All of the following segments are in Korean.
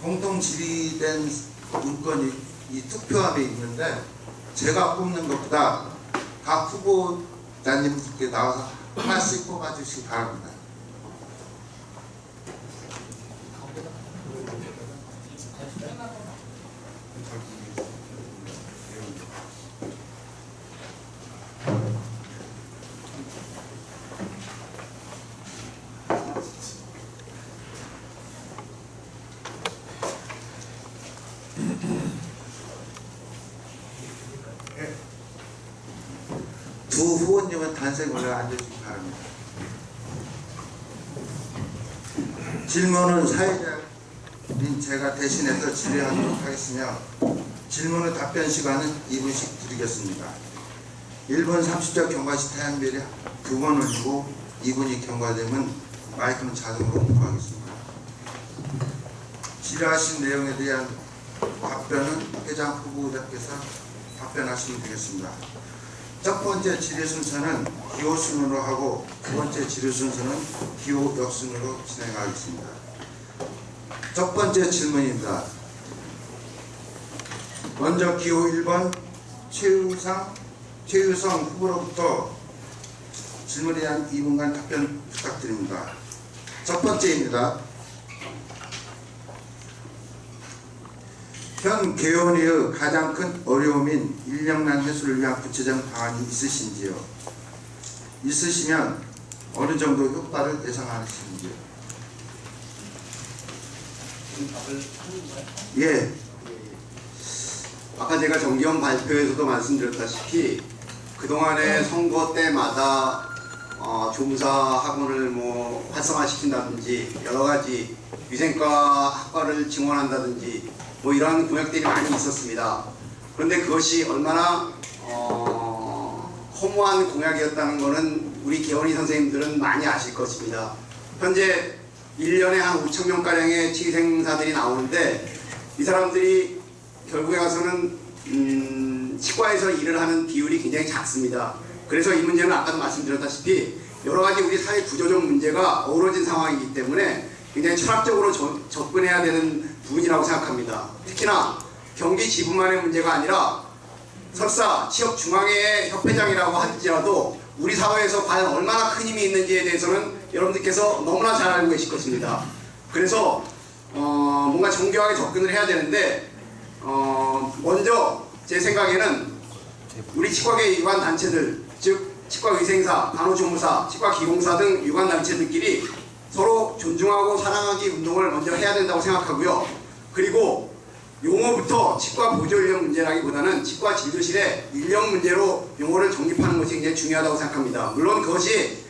공통 질의된 문건이 이 투표함에 있는데 제가 뽑는 것보다 각 후보자님께 나와서 하나씩 뽑아주시기 바랍니다. 두 후보님은 단색 올라 앉아주시기 바랍니다. 질문은 사회자인 제가 대신해서 질의하도록 하겠으며 질문의 답변 시간은 2분씩 드리겠습니다. 1분 30초 경과시 타임별이 2번 올리고 2분이 경과되면 마이크는 자동으로 공부하겠습니다. 질의하신 내용에 대한 답변은 회장 후보자께서 답변하시면 되겠습니다. 첫 번째 질의 순서는 기호 순으로 하고 두 번째 질의 순서는 기호 역순으로 진행하겠습니다. 첫 번째 질문입니다. 먼저 기호 1번 최유성 후보로부터 질문에 대한 2분간 답변 부탁드립니다. 첫 번째입니다. 현 개원의 가장 큰 어려움인 인력난 해소를 위한 구체적 방안이 있으신지요? 있으시면 어느 정도 효과를 예상하시는지요? 예. 아까 제가 정기형 발표에서도 말씀드렸다시피 그동안의 선거 때마다 조무사 학원을 활성화시킨다든지 여러가지 위생과 학과를 증원한다든지 이러한 공약들이 많이 있었습니다. 그런데 그것이 얼마나 허무한 공약이었다는 것은 우리 개원이 선생님들은 많이 아실 것입니다. 현재 1년에 한 5천 명가량의 치기생사들이 나오는데 이 사람들이 결국에 가서는 치과에서 일을 하는 비율이 굉장히 작습니다. 그래서 이 문제는 아까도 말씀드렸다시피 여러가지 우리 사회 구조적 문제가 어우러진 상황이기 때문에 굉장히 철학적으로 접근해야 되는 부분이라고 생각합니다. 특히나 경기 지부만의 문제가 아니라 설사 취업중앙회 협회장이라고 할지라도 우리 사회에서 과연 얼마나 큰 힘이 있는지에 대해서는 여러분들께서 너무나 잘 알고 계실 것입니다. 그래서 뭔가 정교하게 접근을 해야 되는데 먼저 제 생각에는 우리 치과계 유관단체들, 즉 치과위생사, 간호조무사, 치과기공사 등 유관단체들끼리 서로 존중하고 사랑하기 운동을 먼저 해야 된다고 생각하고요. 그리고 용어부터 치과 보조 인력 문제라기보다는 치과 진료실의 인력 문제로 용어를 정립하는 것이 굉장히 중요하다고 생각합니다. 물론 그것이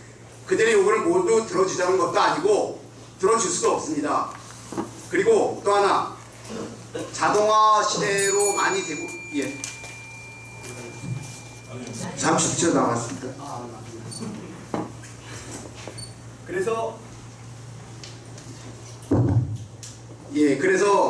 그들의 요구를 모두 들어주자는 것도 아니고 들어줄 수도 없습니다. 그리고 또 하나 자동화 시대로 많이 되고 30초 남았습니다. 그래서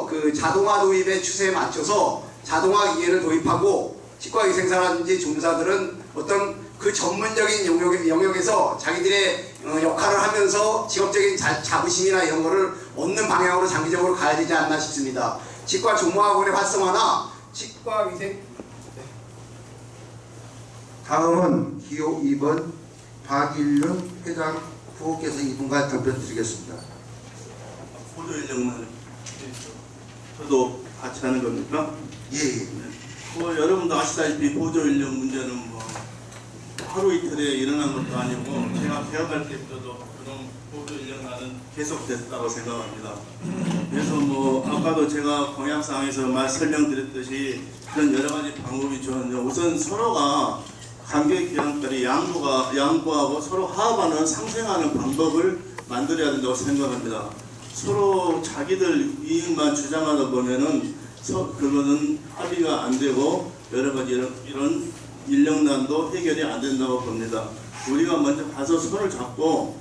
그 자동화 도입의 추세에 맞춰서 자동화 기계를 도입하고 치과위생사라든지 조무사들은 어떤 그 전문적인 영역에서 자기들의 역할을 하면서 직업적인 자부심이나 이런 거를 얻는 방향으로 장기적으로 가야 되지 않나 싶습니다. 치과 조무학원의 활성화나 치과위생 다음은 기호 2번 박일륜 회장 후보께서 2분간 답변 드리겠습니다. 보조 인력만 저도 같이 하는 겁니까? 예. 여러분도 아시다시피 보조 인력 문제는 하루 이틀에 일어난 것도 아니고 제가 개업할 때부터도 그런 보조 인력난은 계속됐다고 생각합니다. 그래서 아까도 제가 공약사항에서 설명드렸듯이 그런 여러 가지 방법이 좋은데 우선 서로가 관계기관들이 양보하고 서로 화합하는 상생하는 방법을 만들어야 된다고 생각합니다. 서로 자기들 이익만 주장하다 보면은 그거는 합의가 안 되고 여러 가지 이런 인력난도 해결이 안 된다고 봅니다. 우리가 먼저 가서 손을 잡고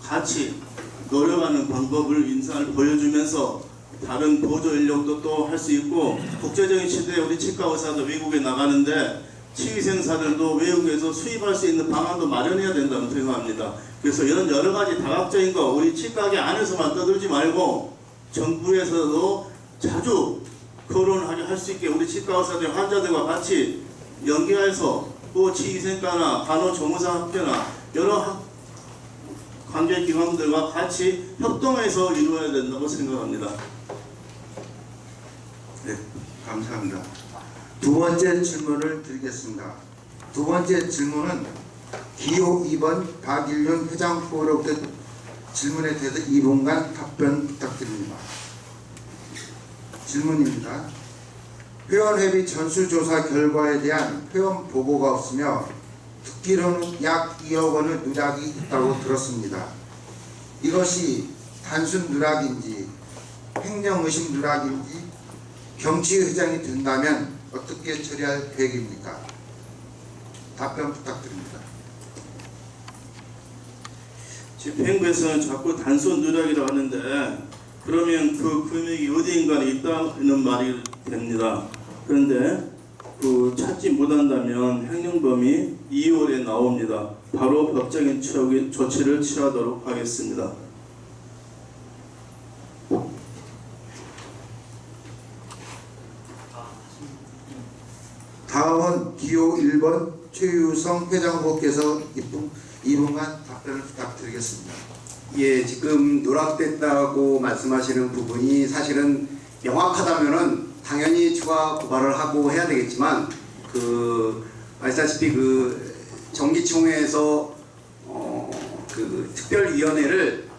같이 노력하는 방법을 인상을 보여주면서 다른 보조 인력도 또 할 수 있고 국제적인 시대에 우리 치과 의사도 외국에 나가는데 치위생사들도 외국에서 수입할 수 있는 방안도 마련해야 된다고 생각합니다. 그래서 이런 여러 가지 다각적인 거 우리 치과계 안에서만 떠들지 말고 정부에서도 자주 거론할 수 있게 우리 치과 의사들 환자들과 같이 연계해서 또 치위생과나 간호조무사학회나 여러 관계기관들과 같이 협동해서 이루어야 된다고 생각합니다. 네, 감사합니다. 두 번째 질문을 드리겠습니다. 두 번째 질문은 기호 2번 박일륜 회장 후보로부터 질문에 대해서 2분간 답변 부탁드립니다. 질문입니다. 회원회비 전수조사 결과에 대한 회원 보고가 없으며 듣기로는 약 2억 원의 누락이 있다고 들었습니다. 이것이 단순 누락인지 횡령의심 누락인지 경치회장이 된다면 어떻게 처리할 계획입니까? 답변 부탁드립니다. 집행부에서는 자꾸 단순 누락이라고 하는데 그러면 그 금액이 어디인가에 있다는 말이 됩니다. 그런데 찾지 못한다면 횡령범이 2월에 나옵니다. 바로 법적인 조치를 취하도록 하겠습니다. 다음은 기호 1번 최유성 회장 후보께서 2분간 답변을 부탁드리겠습니다. 예, 지금 누락됐다고 말씀하시는 부분이 사실은 명확하다면은 당연히 추가 고발을 하고 해야 되겠지만 아시다시피 정기총회에서 특별위원회를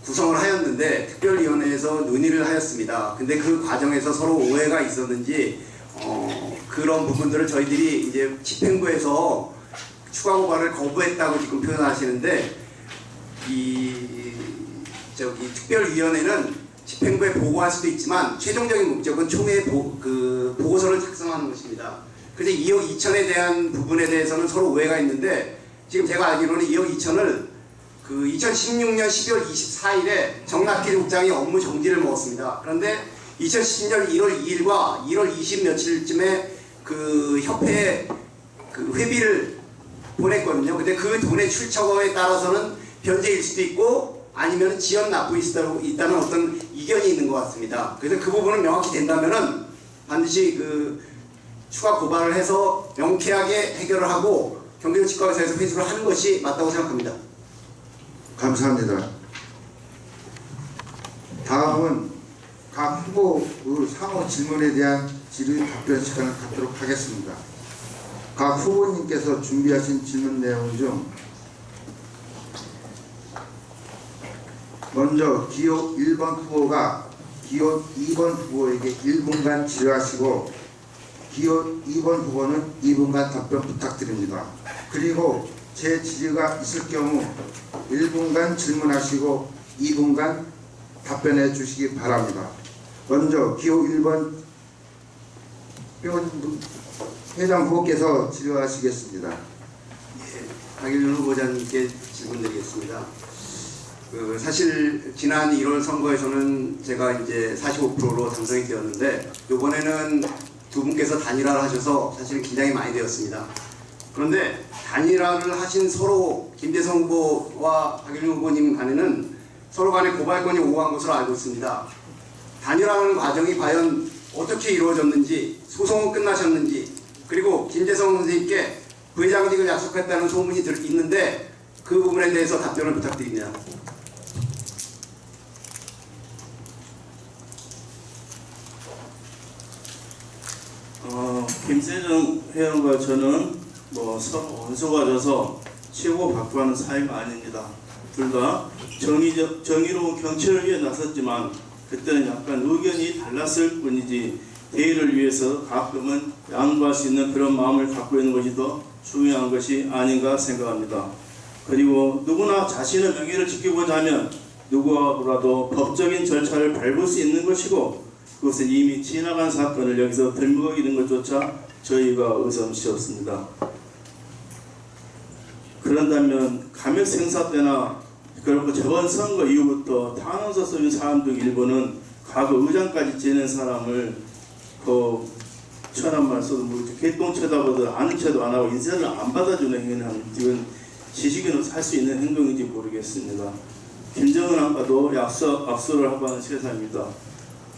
구성을 하였는데 특별위원회에서 논의를 하였습니다. 근데 그 과정에서 서로 오해가 있었는지 그런 부분들을 저희들이 이제 집행부에서 추가 고발을 거부했다고 지금 표현하시는데 특별위원회는 집행부에 보고할 수도 있지만 최종적인 목적은 총회 보고서를 작성하는 것입니다. 그래서 2억 2천에 대한 부분에 대해서는 서로 오해가 있는데 지금 제가 알기로는 2억 2천을 2016년 12월 24일에 정낙길 국장이 업무 정지를 먹었습니다. 그런데 2010년 1월 2일과 1월 20 며칠쯤에 협회에 회비를 보냈거든요. 근데 그 돈의 출처에 따라서는 변제일 수도 있고 아니면 지연 납부일 수도 있다는 어떤 이견이 있는 것 같습니다. 그래서 그 부분은 명확히 된다면은 반드시 추가 고발을 해서 명쾌하게 해결을 하고 경기도치과의사에서 회수를 하는 것이 맞다고 생각합니다. 감사합니다. 다음은 각 후보 상호 질문에 대한 질의 답변 시간을 갖도록 하겠습니다. 각 후보님께서 준비하신 질문 내용 중 먼저 기호 1번 후보가 기호 2번 후보에게 1분간 질의하시고 기호 2번 후보는 2분간 답변 부탁드립니다. 그리고 제 질의가 있을 경우 1분간 질문하시고 2분간 답변해 주시기 바랍니다. 먼저 기호 1번 회장 후보께서 질의하시겠습니다. 박일륜 후보자님께 질문드리겠습니다. 사실 지난 1월 선거에서는 제가 이제 45%로 당선이 되었는데 이번에는 두 분께서 단일화를 하셔서 사실 긴장이 많이 되었습니다. 그런데 단일화를 하신 서로 김대성 후보와 박일륜 후보님 간에는 서로 간에 고발권이 오고한 것으로 알고 있습니다. 단일화하는 과정이 과연 어떻게 이루어졌는지, 소송은 끝나셨는지, 그리고 김대성 선생님께 부회장직을 약속했다는 소문이 있는데 그 부분에 대해서 답변을 부탁드립니다. 김세정 회원과 저는 서로 원수가 져서 치고받고 하는 사이가 아닙니다. 둘 다 정의로운 경치를 위해 나섰지만 그때는 약간 의견이 달랐을 뿐이지 대의를 위해서 가끔은 양보할 수 있는 그런 마음을 갖고 있는 것이 더 중요한 것이 아닌가 생각합니다. 그리고 누구나 자신의 명예를 지키고자 하면 누구라도 법적인 절차를 밟을 수 있는 것이고 그것은 이미 지나간 사건을 여기서 들먹이는 것조차 저희가 의심스럽습니다. 그런다면 감액 생사 때나 그리고 저번 선거 이후부터 탄원서 쓰는 사람들 일부는 과거 의장까지 지낸 사람을 천한 말 써도 개똥 쳐다보도 아는 척도 안 하고 인사를 안 받아주는 행위는 이건 지식인으로서 할 수 있는 행동인지 모르겠습니다. 김정은 아까도 압수를 하고 하는 세상입니다.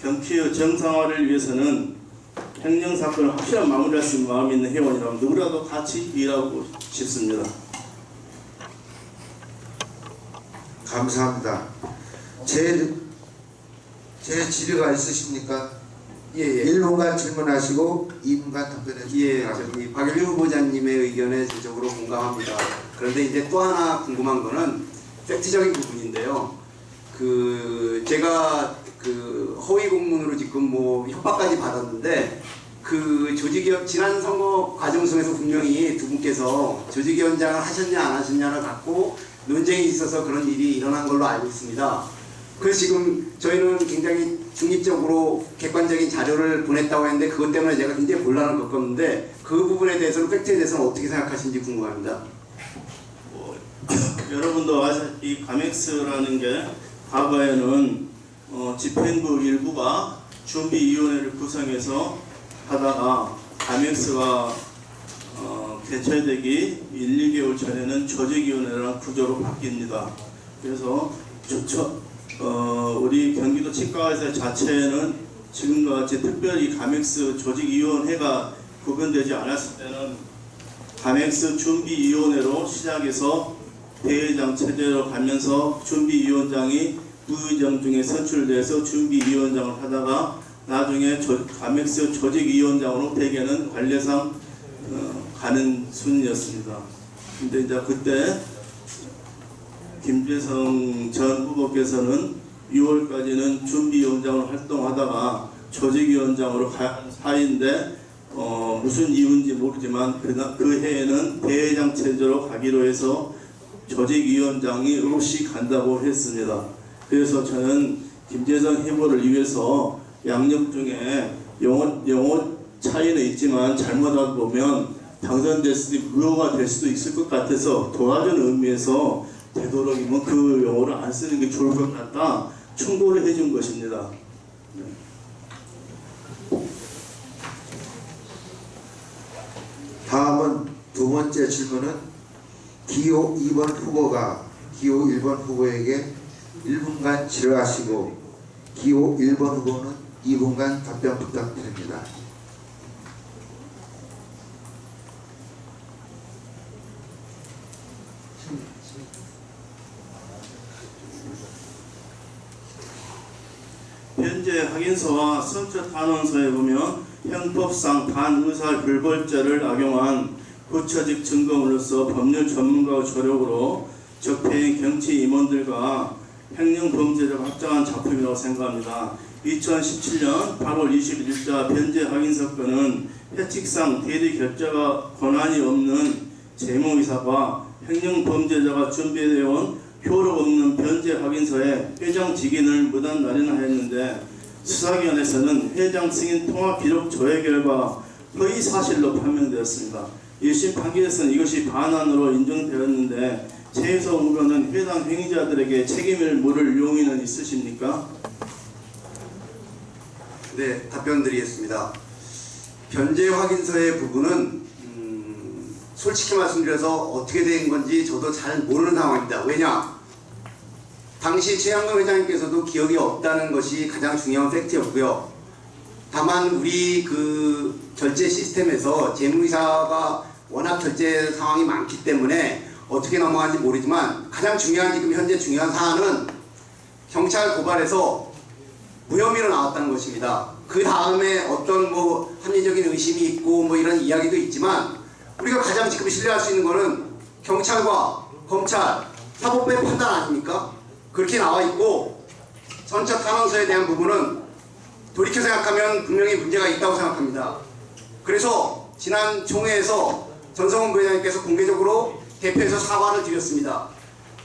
경치의 정상화를 위해서는 횡령 사건을 확실한 마무리할 수 있는 마음이 있는 회원이라면 누구라도 같이 일하고 싶습니다. 감사합니다. 제 질의가 있으십니까? 예. 1분간 질문하시고 2분간 답변해 주시기 예, 바랍니다. 저기 박일림 후보자님의 의견에 전적으로 공감합니다. 그런데 이제 또 하나 궁금한 거는 팩트적인 부분인데요. 제가 허위 공문으로 지금 뭐 협박까지 받았는데 지난 선거 과정 속에서 분명히 두 분께서 조직위원장을 하셨냐 안 하셨냐를 갖고 논쟁이 있어서 그런 일이 일어난 걸로 알고 있습니다. 그래서 지금 저희는 굉장히 중립적으로 객관적인 자료를 보냈다고 했는데 그것 때문에 제가 굉장히 곤란을 겪었는데 그 부분에 대해서는 팩트에 대해서는 어떻게 생각하시는지 궁금합니다. 여러분도 이 가맥스라는 게 과거에는 집행부 일부가 준비위원회를 구성해서 하다가 가맥스가 개최되기 1, 2개월 전에는 조직위원회라는 구조로 바뀝니다. 그래서 우리 경기도 치과의사 자체는 지금과 같이 특별히 가맥스 조직위원회가 구분되지 않았을 때는 가맥스 준비위원회로 시작해서 대회장 체제로 가면서 준비위원장이 부의장 중에 선출돼서 준비위원장을 하다가 나중에 가맥스 조직위원장으로 대개는 관례상 가는 순이었습니다. 근데 이제 그때 김재성 전 후보께서는 6월까지는 준비위원장으로 활동하다가 조직위원장으로 간 사이인데 무슨 이유인지 모르지만 그 해에는 대회장 체제로 가기로 해서 조직위원장이 없이 간다고 했습니다. 그래서 저는 김재성 후보를 위해서 양력 중에 용어 차이는 있지만 잘못하다 보면 당선됐을 때 무효가 될 수도 있을 것 같아서 도와주는 의미에서 되도록이면 그 용어를 안 쓰는 게 좋을 것 같다 충고를 해준 것입니다. 다음은 두 번째 질문은 기호 2번 후보가 기호 1번 후보에게 1분간 질의하시고 기호 1번 후보는 2분간 답변 부탁드립니다. 현재 확인서와 선처 탄원서에 보면 형법상 반의사 불벌죄를 악용한 부처직 증거물로서 법률 전문가의 조력으로 적폐인 경치 임원들과 횡령범죄자가 확정한 작품이라고 생각합니다. 2017년 8월 21일자 변제 확인서 건은 회칙상 대리 결재가 권한이 없는 재무이사가 횡령범죄자가 준비해온 효력 없는 변제 확인서에 회장 직인을 무단 날인하였는데 수사기관에서는 회장 승인 통화 기록 조회 결과 허위 사실로 판명되었습니다. 1심 판결에서는 이것이 반환으로 인정되었는데 최혜성 후보는 해당 행위자들에게 책임을 물을 용의는 있으십니까? 네, 답변 드리겠습니다. 변제 확인서의 부분은 솔직히 말씀드려서 어떻게 된 건지 저도 잘 모르는 상황입니다. 왜냐? 당시 최양금 회장님께서도 기억이 없다는 것이 가장 중요한 팩트였고요. 다만 우리 결제 시스템에서 재무이사가 워낙 결제 상황이 많기 때문에 어떻게 넘어가는지 모르지만 가장 중요한 지금 현재 중요한 사안은 경찰 고발에서 무혐의로 나왔다는 것입니다. 그 다음에 어떤 합리적인 의심이 있고 이런 이야기도 있지만 우리가 가장 지금 신뢰할 수 있는 것은 경찰과 검찰, 사법부의 판단 아닙니까? 그렇게 나와 있고 선처 탄원서에 대한 부분은 돌이켜 생각하면 분명히 문제가 있다고 생각합니다. 그래서 지난 총회에서 전성훈 부회장님께서 공개적으로 대표에서 사과를 드렸습니다.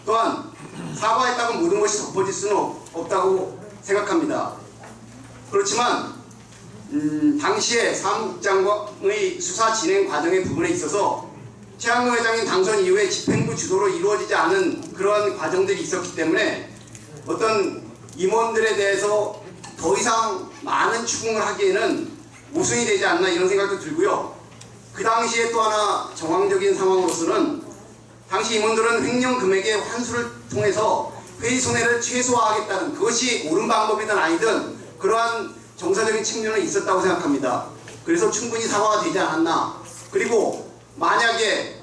또한 사과했다고 모든 것이 덮어질 수는 없다고 생각합니다. 그렇지만 당시에 사무국장의 수사 진행 과정의 부분에 있어서 최양금 회장님 당선 이후에 집행부 주도로 이루어지지 않은 그런 과정들이 있었기 때문에 어떤 임원들에 대해서 더 이상 많은 추궁을 하기에는 모순이 되지 않나 이런 생각도 들고요. 그 당시에 또 하나 정황적인 상황으로서는 당시 임원들은 횡령 금액의 환수를 통해서 회의 손해를 최소화하겠다는 그것이 옳은 방법이든 아니든 그러한 정서적인 측면은 있었다고 생각합니다. 그래서 충분히 사과가 되지 않았나. 그리고 만약에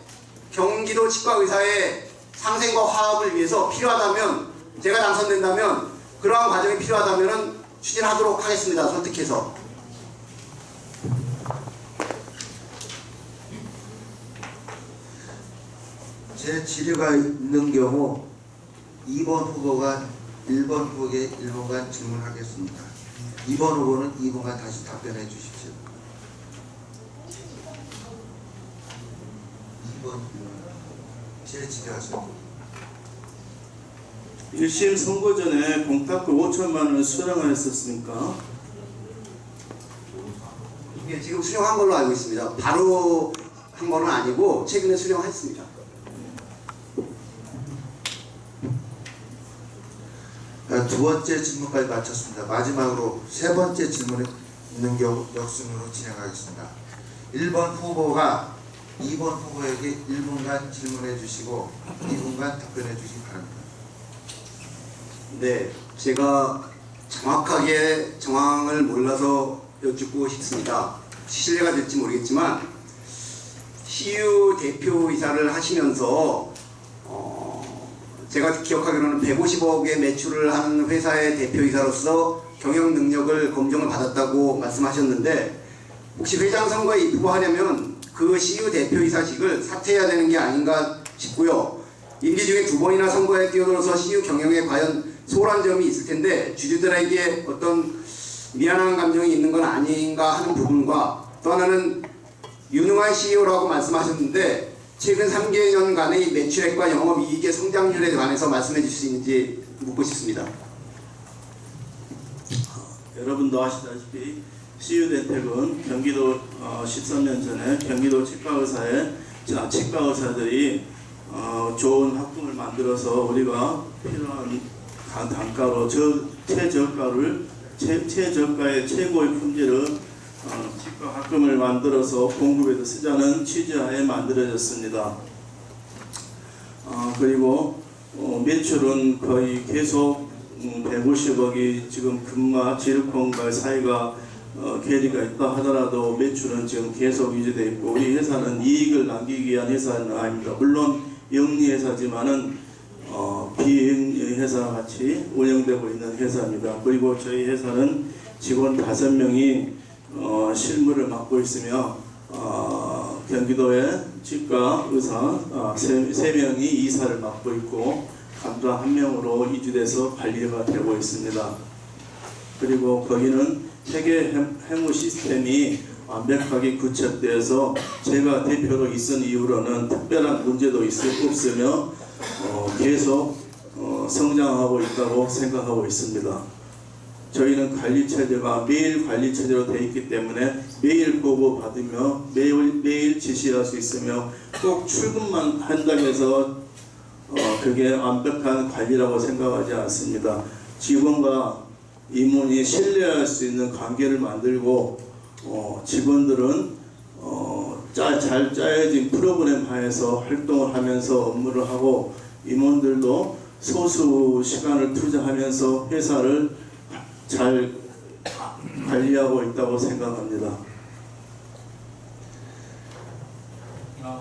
경기도 치과의사의 상생과 화합을 위해서 필요하다면, 제가 당선된다면 그러한 과정이 필요하다면 추진하도록 하겠습니다. 선택해서. 제 지뢰가 있는 경우 2번 후보가 1번 후보에게 1분간 질문하겠습니다. 2번 후보는 2분간 다시 답변해 주십시오. 2번 제 지뢰하세요. 1심 선고 전에 공탁금 5천만 원을 수령하였었습니까? 예, 지금 수령한 걸로 알고 있습니다. 바로 한 거는 아니고 최근에 수령했습니다. 두 번째 질문까지 마쳤습니다. 마지막으로 세 번째 질문에 있는 경우 역순으로 진행하겠습니다. 1번 후보가 2번 후보에게 1분간 질문해 주시고 2분간 답변해 주시기 바랍니다. 네, 제가 정확하게 정황을 몰라서 여쭙고 싶습니다. 실례가 될지 모르겠지만 CU 대표이사를 하시면서 제가 기억하기로는 150억의 매출을 하는 회사의 대표이사로서 경영 능력을 검증을 받았다고 말씀하셨는데, 혹시 회장 선거에 입후보하려면 그 CU 대표이사직을 사퇴해야 되는 게 아닌가 싶고요. 임기 중에 2번이나 선거에 뛰어들어서 CU 경영에 과연 소홀한 점이 있을 텐데 주주들에게 어떤 미안한 감정이 있는 건 아닌가 하는 부분과, 또 하나는 유능한 CEO라고 말씀하셨는데 최근 3개년간의 매출액과 영업이익의 성장률에 관해서 말씀해 주실 수 있는지 묻고 싶습니다. 여러분도 아시다시피 CU대택은 경기도 13년 전에 경기도 치과의사들이 좋은 학군을 만들어서 우리가 필요한 단가로 최저가의 최고의 품질의 치과 학금을 만들어서 공급에도 쓰자는 취지하에 만들어졌습니다. 그리고 매출은 거의 계속 150억이 지금 금마 지르콘과 사이가 괴리가 있다 하더라도 매출은 지금 계속 유지되어 있고, 우리 회사는 이익을 남기기 위한 회사는 아닙니다. 물론 영리회사지만은 비영리 회사 같이 운영되고 있는 회사입니다. 그리고 저희 회사는 직원 5명이 실무를 맡고 있으며 경기도의 치과 의사 3명이 이사를 맡고 있고 감사 1명으로 이주돼서 관리가 되고 있습니다. 그리고 거기는 회계 해무 시스템이 완벽하게 구축되어서 제가 대표로 있은 이후로는 특별한 문제도 없으며 계속 성장하고 있다고 생각하고 있습니다. 저희는 관리체제가 매일 관리체제로 되어 있기 때문에 매일 보고 받으며 매일 지시할 수 있으며 꼭 출근만 한다고 해서 그게 완벽한 관리라고 생각하지 않습니다. 직원과 임원이 신뢰할 수 있는 관계를 만들고 직원들은 잘 짜여진 프로그램 하에서 활동을 하면서 업무를 하고, 임원들도 소수 시간을 투자하면서 회사를 잘 관리하고 있다고 생각합니다.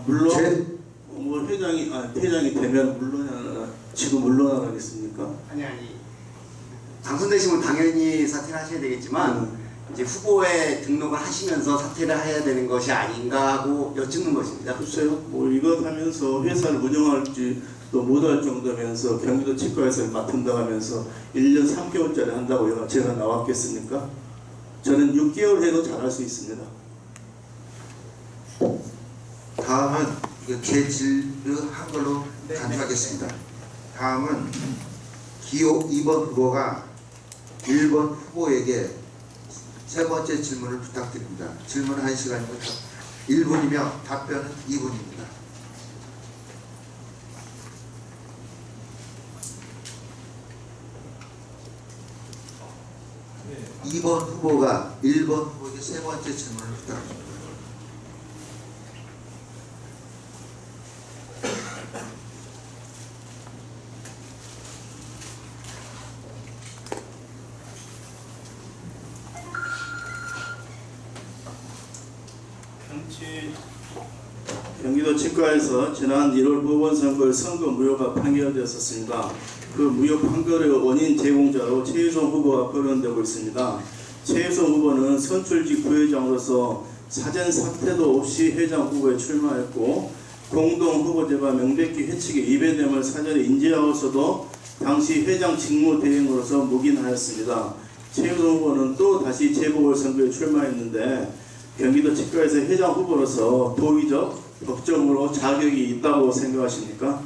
물론 회장이 되면 지금 물러나겠습니까? 아니 당선되시면 당연히 사퇴를 하셔야 되겠지만 이제 후보에 등록을 하시면서 사퇴를 해야 되는 것이 아닌가 하고 여쭙는 것입니다. 글쎄요, 이것 하면서 회사를 운영할지 또 못할 정도면서 경기도 치과에서 맡은다 하면서 1년 3개월짜리 한다고 제가 나왔겠습니까? 저는 6개월 해도 잘할 수 있습니다. 다음은 제 질의한 걸로 간주하겠습니다. 다음은 기호 2번 후보가 1번 후보에게 세 번째 질문을 부탁드립니다. 질문은 1시간이고 1분이며 답변은 2분입니다. 2번 후보가 1번 후보에게 세 번째 질문을 부탁드립니다. 경기도 치과에서 지난 1월 보궐선거 선거 무효가 판결되었습니다. 그 무효 판결의 원인 제공자로 최유성 후보가 거론되고 있습니다. 최유성 후보는 선출직 부회장으로서 사전 사퇴도 없이 회장 후보에 출마했고 공동 후보제가 명백히 회칙에 위배됨을 사전에 인지하고서도 당시 회장 직무 대행으로서 묵인하였습니다. 최유성 후보는 또 다시 재보궐선거에 출마했는데 경기도 치과에서 회장 후보로서 도의적, 법적으로 자격이 있다고 생각하십니까?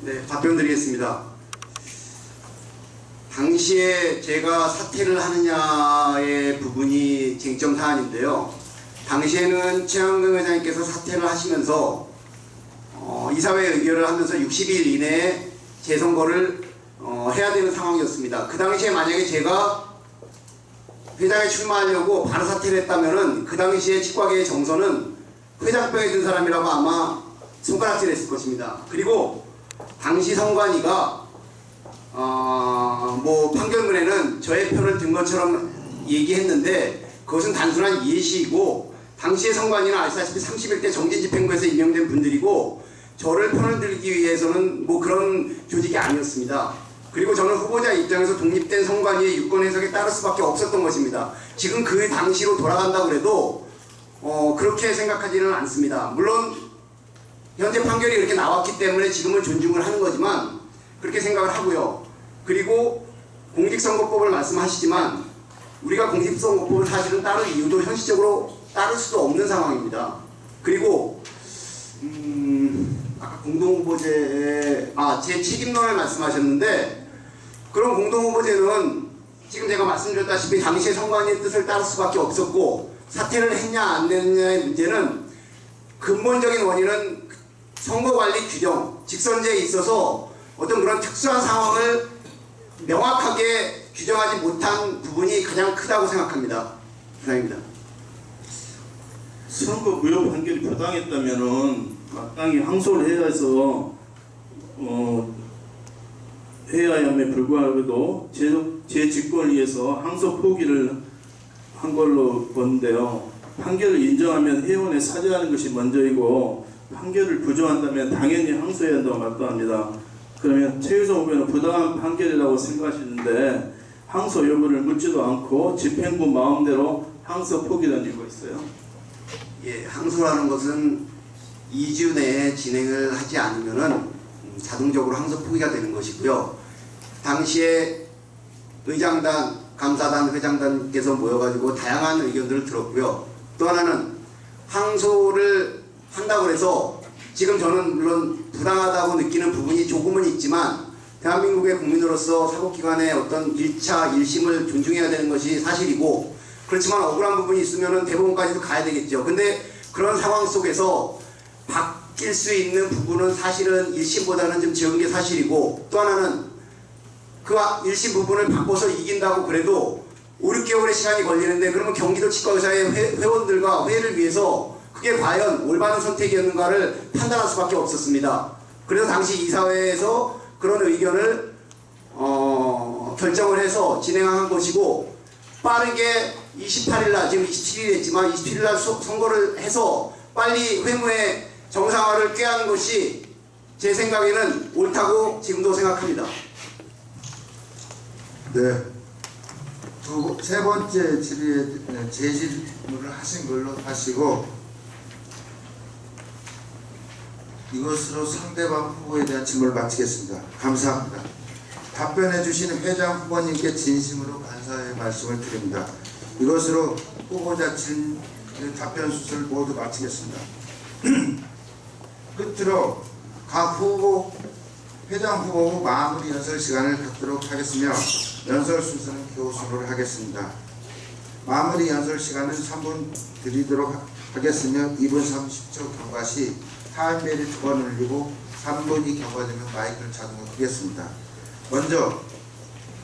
네, 답변 드리겠습니다. 당시에 제가 사퇴를 하느냐의 부분이 쟁점 사안인데요. 당시에는 최양근 회장님께서 사퇴를 하시면서 이사회 의결을 하면서 60일 이내에 재선거를 해야 되는 상황이었습니다. 그 당시에 만약에 제가 회장에 출마하려고 바로 사퇴를 했다면은 그 당시에 치과계의 정서는 회장병에 든 사람이라고 아마 손가락질 했을 것입니다. 그리고 당시 선관위가 뭐 판결문에는 저의 편을 든 것처럼 얘기했는데 그것은 단순한 예시이고 당시의 선관위는 아시다시피 30일 때 정진집행부에서 임명된 분들이고 저를 편을 들기 위해서는 뭐 그런 조직이 아니었습니다. 그리고 저는 후보자 입장에서 독립된 선관위의 유권 해석에 따를 수밖에 없었던 것입니다. 지금 그 당시로 돌아간다고 해도 그렇게 생각하지는 않습니다. 물론 현재 판결이 이렇게 나왔기 때문에 지금은 존중을 하는 거지만 그렇게 생각을 하고요. 그리고 공직선거법을 말씀하시지만 우리가 공직선거법을 사실은 따를 이유도 현실적으로 따를 수도 없는 상황입니다. 그리고 아까 공동후보제의 제 책임론을 말씀하셨는데 그런 공동후보제는 지금 제가 말씀드렸다시피 당시의 선관위의 뜻을 따를 수밖에 없었고 사퇴를 했냐 안 했냐의 문제는 근본적인 원인은 선거관리 규정, 직선제에 있어서 어떤 그런 특수한 상황을 명확하게 규정하지 못한 부분이 가장 크다고 생각합니다. 이상입니다. 선거 무효 판결이 부당했다면은 마땅히 항소를 해야 해서 해야 함에 불구하고도 제 직권을 위해서 항소 포기를 한 걸로 보는데요. 판결을 인정하면 회원에 사죄하는 것이 먼저이고 판결을 부정한다면 당연히 항소해야 한다고 마땅합니다. 그러면 최유성 후보는 부당한 판결이라고 생각하시는데 항소 여부를 묻지도 않고 집행부 마음대로 항소 포기한 이유가 있어요? 예, 항소라는 것은 2주 내에 진행을 하지 않으면은 자동적으로 항소 포기가 되는 것이고요. 당시에 의장단, 감사단, 회장단께서 모여가지고 다양한 의견들을 들었고요. 또 하나는 항소를 한다고 해서 지금 저는 물론 부당하다고 느끼는 부분이 조금은 있지만 대한민국의 국민으로서 사법기관의 어떤 1차 1심을 존중해야 되는 것이 사실이고 그렇지만 억울한 부분이 있으면 대법원까지도 가야 되겠죠. 근데 그런 상황 속에서 바뀔 수 있는 부분은 사실은 1심보다는 좀 적은 게 사실이고 또 하나는 그 1심 부분을 바꿔서 이긴다고 그래도 5, 6개월의 시간이 걸리는데 그러면 경기도 치과의사의 회원들과 회를 위해서 그게 과연 올바른 선택이었는가를 판단할 수밖에 없었습니다. 그래서 당시 이사회에서 그런 의견을 결정을 해서 진행한 것이고 빠르게 28일날 지금 27일이 됐지만 27일날 선거를 해서 빨리 회무의 정상화를 꾀하는 것이 제 생각에는 옳다고 지금도 생각합니다. 네. 세 번째 질의에 재질문을 하신 걸로 하시고 이것으로 상대방 후보에 대한 질문을 마치겠습니다. 감사합니다. 답변해 주신 회장 후보님께 진심으로 감사의 말씀을 드립니다. 이것으로 후보자 답변 수술을 모두 마치겠습니다. 끝으로 각 후보, 회장 후보 후 마무리 연설 시간을 갖도록 하겠으며 연설 순서는 교수로 하겠습니다. 마무리 연설 시간은 3분 드리도록 하겠으며 2분 30초 경과 시 타임벨이 2번 울리고 3분이 경과되면 마이크를 자동으로 끄겠습니다. 먼저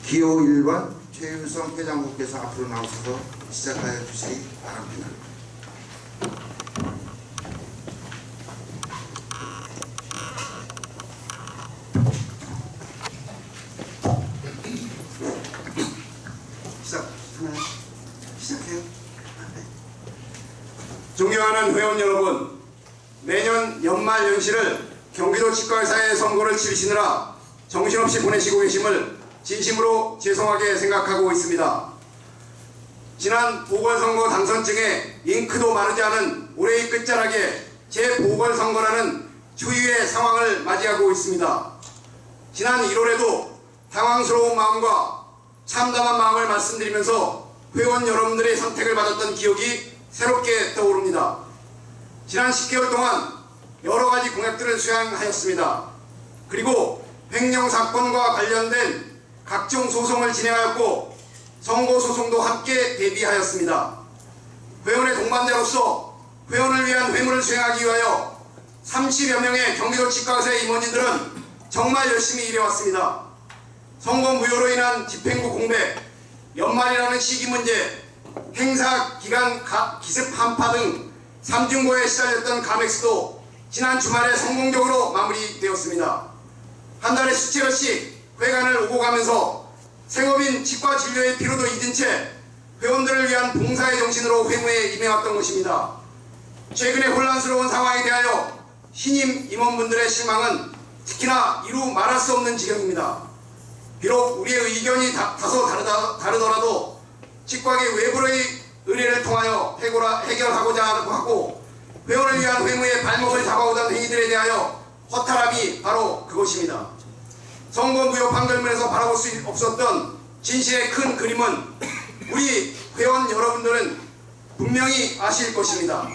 기호 1번 최유성 회장님께서 앞으로 나오셔서 시작하여 주시기 바랍니다. 시작해요. 존경하는 회원 여러분, 매년 연말 연시를 경기도 치과의사의 선거를 치르시느라 정신없이 보내시고 계심을 진심으로 죄송하게 생각하고 있습니다. 지난 보궐선거 당선증에 잉크도 마르지 않은 올해의 끝자락에 재보궐선거라는 초유의 상황을 맞이하고 있습니다. 지난 1월에도 당황스러운 마음과 참담한 마음을 말씀드리면서 회원 여러분들의 선택을 받았던 기억이 새롭게 떠오릅니다. 지난 10개월 동안 여러 가지 공약들을 수행하였습니다. 그리고 횡령사건과 관련된 각종 소송을 진행하였고 선고소송도 함께 대비하였습니다. 회원의 동반자로서 회원을 위한 회무를 수행하기 위하여 30여 명의 경기도 치과의사의 임원진들은 정말 열심히 일해왔습니다. 선거 무효로 인한 집행부 공백, 연말이라는 시기 문제, 행사 기간 기습 한파 등 삼중고에 시달렸던 가맥스도 지난 주말에 성공적으로 마무리되었습니다. 한 달에 수차례씩 회관을 오고 가면서 생업인 치과 진료의 피로도 잊은 채 회원들을 위한 봉사의 정신으로 회무에 임해왔던 것입니다. 최근의 혼란스러운 상황에 대하여 신임 임원분들의 실망은 특히나 이루 말할 수 없는 지경입니다. 비록 우리의 의견이 다소 다르더라도 치과계 외부의 의뢰를 통하여 해결하고자 하고 회원을 위한 회무에 발목을 잡아오던 행위들에 대하여 허탈함이 바로 그것입니다. 선거 무효 판결문에서 바라볼 수 없었던 진실의 큰 그림은 우리 회원 여러분들은 분명히 아실 것입니다.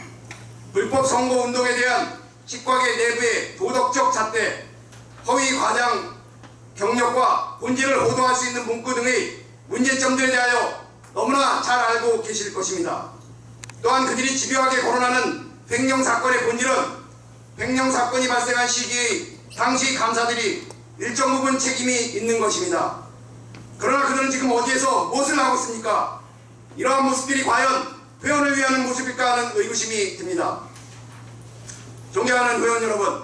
불법 선거 운동에 대한 치과계 내부의 도덕적 잣대, 허위 과장 경력과 본질을 호도할 수 있는 문구 등의 문제점들에 대하여 너무나 잘 알고 계실 것입니다. 또한 그들이 집요하게 거론하는 횡령사건의 본질은 횡령사건이 발생한 시기의 당시 감사들이 일정 부분 책임이 있는 것입니다. 그러나 그들은 지금 어디에서 무엇을 하고 있습니까? 이러한 모습들이 과연 회원을 위한 모습일까 하는 의구심이 듭니다. 존경하는 회원 여러분,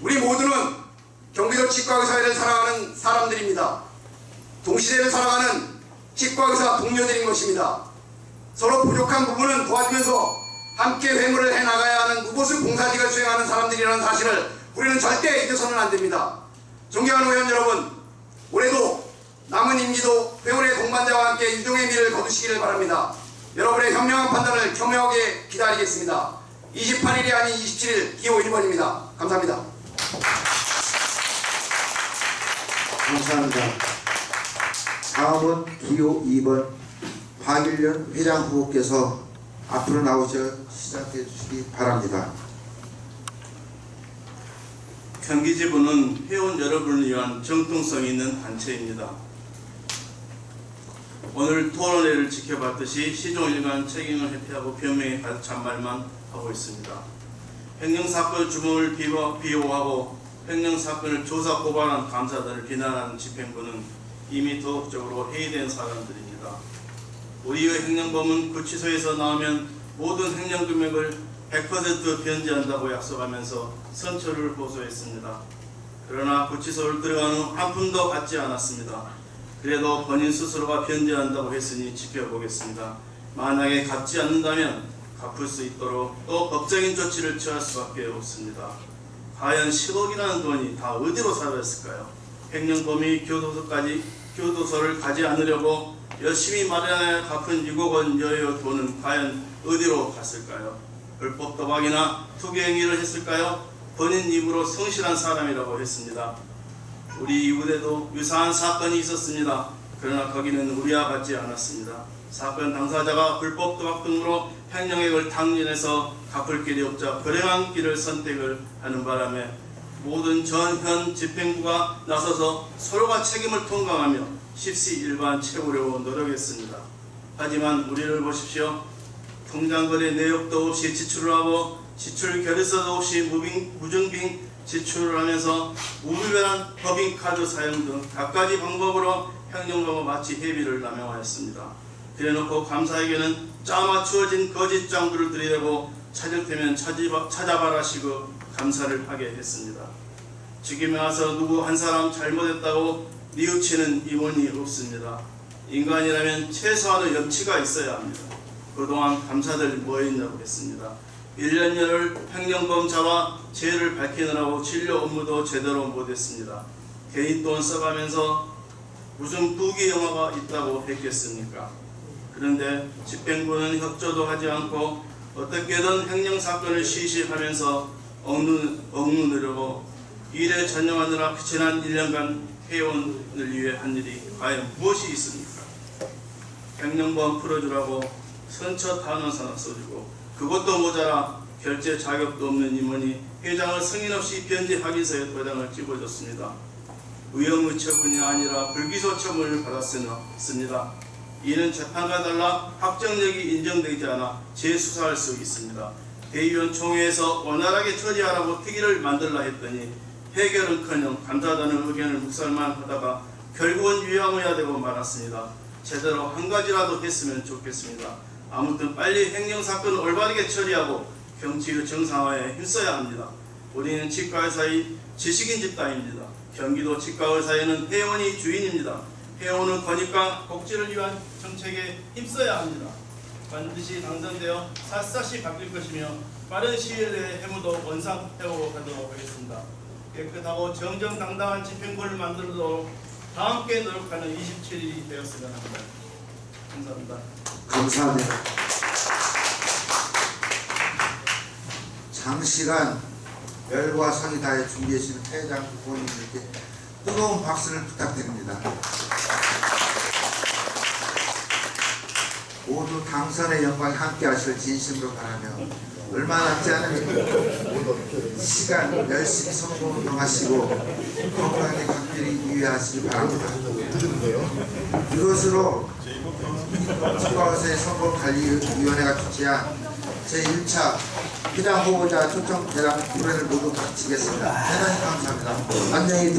우리 모두는 경기도 치과의사회를 살아가는 사람들입니다. 동시대를 살아가는 치과의사 동료들인 것입니다. 서로 부족한 부분은 도와주면서 함께 회무를 해나가야 하는 무보수 봉사직을 수행하는 사람들이라는 사실을 우리는 절대 잊어서는 안 됩니다. 존경하는 회원 여러분, 올해도 남은 임기도 회원의 동반자와 함께 유종의 미를 거두시기를 바랍니다. 여러분의 현명한 판단을 겸허하게 기다리겠습니다. 28일이 아닌 27일 기호 1번입니다. 감사합니다. 감사합니다. 다음은 기호 2번 박일련 회장 후보께서 앞으로 나오셔 시작해 주시기 바랍니다. 경기지부는 회원 여러분을 위한 정통성 있는 단체입니다. 오늘 토론회를 지켜봤듯이 시종일관 책임을 회피하고 변명에 가득 찬 말만 하고 있습니다. 횡령사건 주범을 비호하고 횡령사건을 조사 고발한 감사들을 비난하는 집행부는 이미 도덕적으로 해이된 사람들입니다. 우리의 횡령범은 구치소에서 나오면 모든 횡령 금액을 100% 변제한다고 약속하면서 선처를 호소했습니다. 그러나 구치소를 들어간 후 한 푼도 받지 않았습니다. 그래도 본인 스스로가 변제한다고 했으니 지켜보겠습니다. 만약에 갚지 않는다면 갚을 수 있도록 또 법적인 조치를 취할 수밖에 없습니다. 과연 10억이라는 돈이 다 어디로 사라졌을까요? 횡령범이 교도소를 가지 않으려고 열심히 마련해 갚은 6억 원 여의 돈은 과연 어디로 갔을까요? 불법 도박이나 투기 행위를 했을까요? 본인 입으로 성실한 사람이라고 했습니다. 우리 이웃에도 유사한 사건이 있었습니다. 그러나 거기는 우리와 같지 않았습니다. 사건 당사자가 불법 도박 등으로 횡령액을 탕진해서 갚을 길이 없자 불행한 길을 선택을 하는 바람에 모든 전현 집행부가 나서서 서로가 책임을 통감하며 십시일반 채우려고 노력했습니다. 하지만 우리를 보십시오. 통장거래 내역도 없이 지출을 하고 지출 결의서도 없이 무증빙 지출을 하면서 무분별한 법인카드 사용 등 갖가지 방법으로 횡령범과 마치 회비를 남용하였습니다. 그래놓고 감사에게는 짜맞추어진 거짓 장부를 들이대고 찾을 테면 찾아봐라시고 감사를 하게 했습니다. 지금에 와서 누구 한 사람 잘못했다고 뉘우치는 임원이 없습니다. 인간이라면 최소한의 염치가 있어야 합니다. 그동안 감사드릴 뭐였냐고 했습니다. 1년여를 횡령범자와 죄를 밝히느라고 진료 업무도 제대로 못했습니다. 개인 돈 써가면서 무슨 부귀영화가 있다고 했겠습니까? 그런데 집행부는 협조도 하지 않고 어떻게든 횡령사건을 시시하면서 억누르려고 일에 전념하느라 지난 1년간 회원을 위해 한 일이 과연 무엇이 있습니까? 횡령범 풀어주라고 선처 탄원서 써주고 그것도 모자라 결제 자격도 없는 임원이 회장을 승인 없이 변제 확인서에 도장을 찍어줬습니다. 의형의 처분이 아니라 불기소 처분을 받았습니다. 이는 재판과 달라 확정력이 인정되지 않아 재수사할 수 있습니다. 대의원 총회에서 원활하게 처리하라고 특위를 만들라 했더니 해결은커녕 감사하다는 의견을 묵살만 하다가 결국은 유양해야 되고 말았습니다. 제대로 한 가지라도 했으면 좋겠습니다. 아무튼 빨리 횡령사건을 올바르게 처리하고 경치의 정상화에 힘써야 합니다. 우리는 치과의사의 지식인 집단입니다. 경기도 치과의사회는 회원이 주인입니다. 회원의 권익과 복지를 위한 정책에 힘써야 합니다. 반드시 당선되어 샅샅이 바뀔 것이며 빠른 시일 내에 해무도 원상회복하도록 하겠습니다. 깨끗하고 정정당당한 집행부를 만들도록 다 함께 노력하는 27일이 되었으면 합니다. 감사합니다. 감사합니다. 장시간 열과 성의 다해 준비해 주신 회장 후보님들께 뜨거운 박수를 부탁드립니다. 모두 당선의 영광에 함께 하실 진심으로 바라며 얼마 남지 않은 시간 열심히 선거운동하시고 건강하게 각별히 유의하시기 바랍니다. 이것으로 치과의사회 선거관리위원회가 주최한 제1차 회장 후보자 초청 대상 프로를 모두 마치겠습니다. 대단히 감사합니다. 안녕히